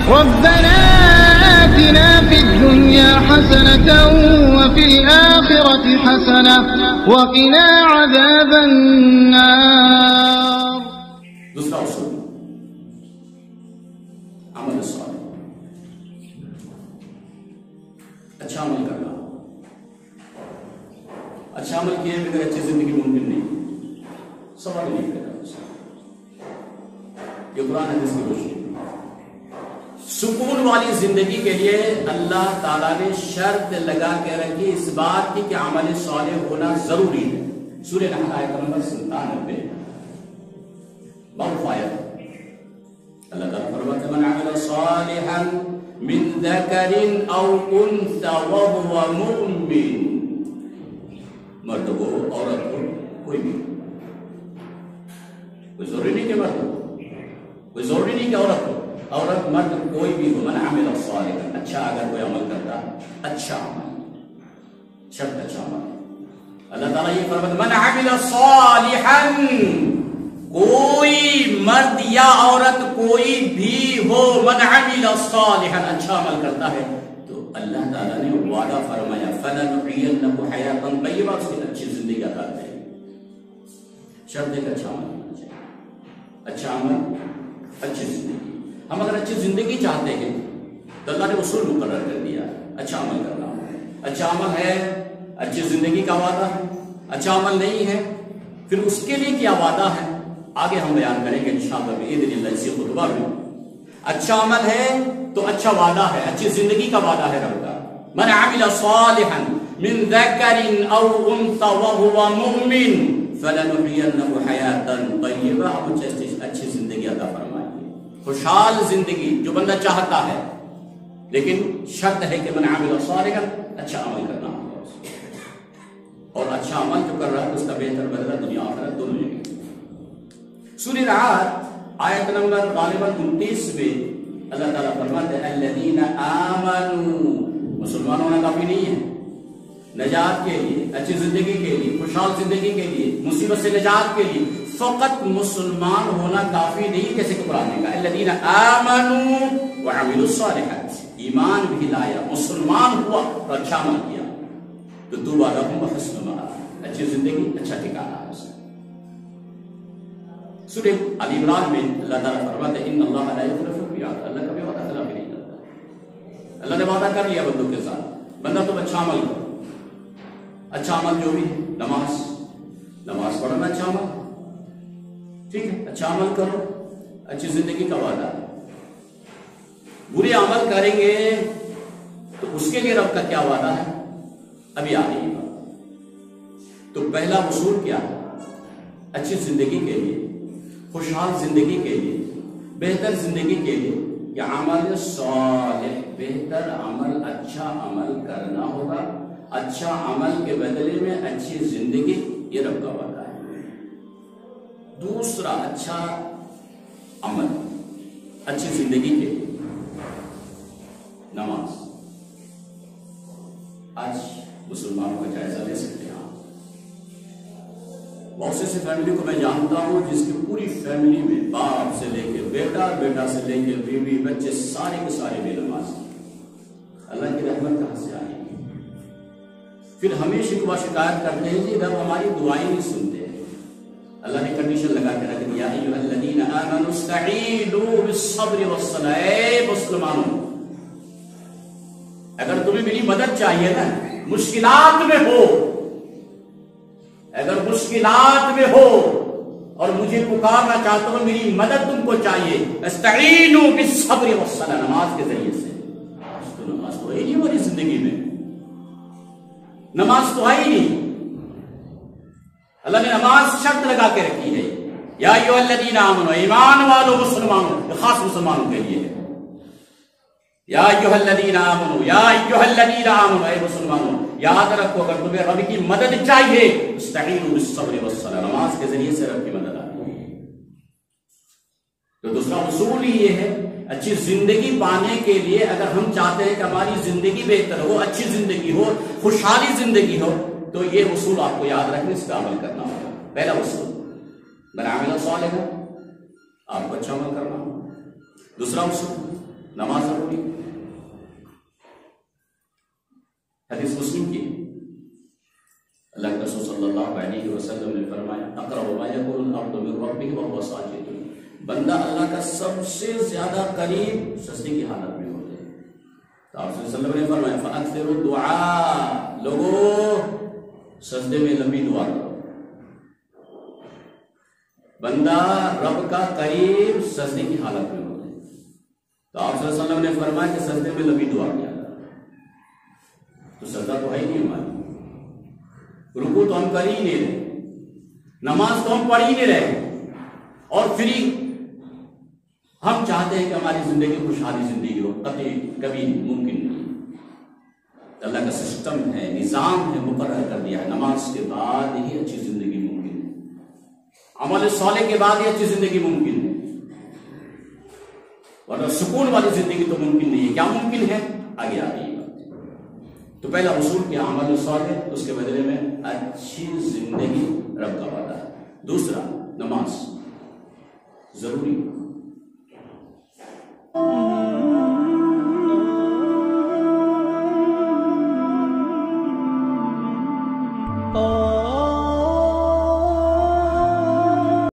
ربنا آتنا في الدنيا حسنة وفي الآخرة حسنة وقنا عذاب النار. دوسرا اصول عمل صالح، اچھا عمل کرنا. اچھا عمل کیے بغیر اچھی زندگی ممکن نہیں. سوال نہیں کرنا یہ قرآن حدیث کی روشنی. سکون والی زندگی کے لیے اللہ تعالیٰ نے شرط لگا کے رکھی اس بات کی کہ عمل صالح ہونا ضروری ہے. سورہ نحل آیت نمبر 97 آیت اللہ تعالیٰ فرماتا ہے من عمل صالحا من ذکر او انثى وهو مؤمن. مرد ہو عورت ہو کوئی بھی، کوئی ضروری نہیں کہ مرد ہو، کوئی ضروری نہیں کہ عورت ہو، عورت مرد کوئی بھی ہو. من عمل صالحا اچھا اگر کوئی عمل کرتا اچھا عمل، شرط اچھا عمل. اللہ تعالیٰ یہ فرماتا من عمل صالحا، کوئی مرد یا عورت کوئی بھی ہو من عمل صالحا اچھا عمل کرتا ہے تو اللہ تعالیٰ نے وعدہ فرمایا فَلَنُحْيِيَنَّهُ حَيَاةً طَيِّبَةً، اس کی اچھی زندگی عطا کریں. شرط ہے کہ اچھا عمل کرنا چاہیے. اچھا عمل اچھی زندگی. ہم اگر اچھی زندگی چاہتے ہیں تو اللہ نے اصول مقرر کر دیا. اچھا عمل کرنا، اچھا عمل ہے اچھی زندگی کا وعدہ ہے. اچھا عمل نہیں ہے پھر اس کے لیے کیا وعدہ ہے آگے ہم بیان کریں گے انشاءاللہ باذن اللہ اسی خطبہ میں. اچھا عمل ہے تو اچھا وعدہ ہے، اچھی زندگی کا وعدہ ہے رب کا. من عمل صالحا من ذکر او انثى وهو مؤمن فلنحيينه حیاة طیبہ. اچھی زندگی عطا فرمائیے، خوشحال زندگی جو بندہ چاہتا ہے. لیکن شرط ہے کہ من عمل صالحا اچھا عمل کرنا ہوگا اور اچھا عمل جو کر رہا ہے اس کا بہتر بدلہ دنیا آخرت دونوں جگہ. سورہ رعد آیت نمبر غالباً 29 میں اللہ تعالیٰ فرماتے ہیں الذین آمنوا، مسلمان ہونا کافی نہیں ہے. نجات کے لیے، اچھی زندگی کے لیے، خوشحال زندگی کے لیے، مصیبت سے نجات کے لیے فقط مسلمان ہونا کافی نہیں. کیسے کہ قرآن نے کہا الذین آمنوا وعملوا الصالحات، ایمان بھی لایا، مسلمان ہوا اور اچھا عمل کیا تو طوبی لہم وحسن مآب، اچھی زندگی اچھا ٹھکانہ ہے اس کا. سورہ آل عمران میں اللہ تعالیٰ فرماتے ہیں ان اللہ لا یخلف المیعاد، اللہ کبھی وعدہ خلاف نہیں کرتا. اللہ نے وعدہ کر لیا بندوں کے ساتھ بندہ تم اچھا عمل کرو. اچھا عمل جو بھی نماز پڑھنا اچھا عمل، ٹھیک ہے اچھا عمل کرو، اچھی زندگی کا وعدہ. برے عمل کریں گے تو اس کے لیے رب کا کیا وعدہ ہے ابھی آ رہی ہے. تو پہلا اصول کیا ہے اچھی زندگی کے لیے، خوشحال زندگی کے لیے، بہتر زندگی کے لیے کہ عمل صالح، بہتر عمل، اچھا عمل کرنا ہوگا. اچھا عمل کے بدلے میں اچھی زندگی، یہ رب کا وعدہ ہے. دوسرا اچھا عمل اچھی زندگی کے لیے نماز. آج مسلمانوں کا جائزہ لے سکتے ہیں. بہت سے فیملی کو میں جانتا ہوں جس کی پوری فیملی میں باپ سے لے کے بیٹا، بیٹا سے لے کے بیوی، بچے سارے کے سارے بے نماز. اللہ کی رحمت کہاں سے آئے گی؟ پھر ہمیں شکوہ شکایت کرتے ہیں جی رب ہماری دعائیں نہیں سنتے. اللہ نے کنڈیشن لگا کے رکھ دیا ایھا الذین آمنوا استعینوا بالصبر والصلاۃ. اے مسلمانوں اگر تمہیں میری مدد چاہیے نا، مشکلات میں ہو، اگر مشکلات میں ہو اور مجھے پکارنا چاہتے ہو، میری مدد تم کو چاہیے، استعینوا بالصبر والصلاۃ، نماز کے ذریعے سے. نماز تو ہے نہیں ہماری زندگی میں، نماز تو ہے ہی نہیں. اللہ نے نماز شرط لگا کے رکھی ہے یا ایھا الذین آمنوا، ایمان والو مسلمانوں، خاص مسلمانوں کے لیے ہے. یا ایھا الذین آمنوا، یا ایھا الذین آمنوا، اے مسلمانوں یاد رکھو اگر تمہیں رب کی مدد چاہیے استعینوا بالصبر والصلاۃ، نماز کے ذریعے سے رب کی مدد آتی ہے. تو دوسرا اصول ہی یہ ہے اچھی زندگی پانے کے لیے اگر ہم چاہتے ہیں کہ ہماری زندگی بہتر ہو، اچھی زندگی ہو، خوشحالی زندگی ہو تو یہ اصول آپ کو یاد رکھنے، اس پہ عمل کرنا ہوگا. پہلا اصول من عمل صالحا، آپ کو اچھا عمل کرنا ہوگا. دوسرا اصول نماز ضروری. حدیث مسلم کی اللہ کے رسول صلی اللہ علیہ وسلم نے فرمایا اقرب ما یکون العبد من ربہ وهو ساجد. بندہ اللہ کا سب سے زیادہ قریب سجدے کی حالت میں ہوتا ہے. تو آپ صلی اللہ علیہ وسلم نے فرمایا فاکثروا الدعاء، لوگوں سجدے میں لمبی دعا کرو. بندہ رب کا قریب سجدے کی حالت میں ہوتا ہے. تو آپ صلی اللہ علیہ وسلم نے فرمایا کہ سجدے میں لمبی دعا کیا. تو سجدہ تو ہے ہی نہیں ہماری، رکوع تو ہم کر ہی نہیں رہے، نماز تو ہم پڑھ ہی نہیں رہے، اور پھر ہم چاہتے ہیں کہ ہماری زندگی خوشحالی زندگی ہو. کبھی ممکن نہیں. اللہ کا سسٹم ہے، نظام ہے، مقرر کر دیا ہے. نماز کے بعد ہی اچھی زندگی ممکن ہے، عمل صالح کے بعد ہی اچھی زندگی ممکن ہے، ورنہ سکون والی زندگی تو ممکن نہیں ہے. کیا ممکن ہے؟ آگے آ رہی ہے. تو پہلا اصول کیا؟ عمل صالح، اس کے بدلے میں اچھی زندگی رب کا وعدہ ہے. دوسرا نماز ضروری.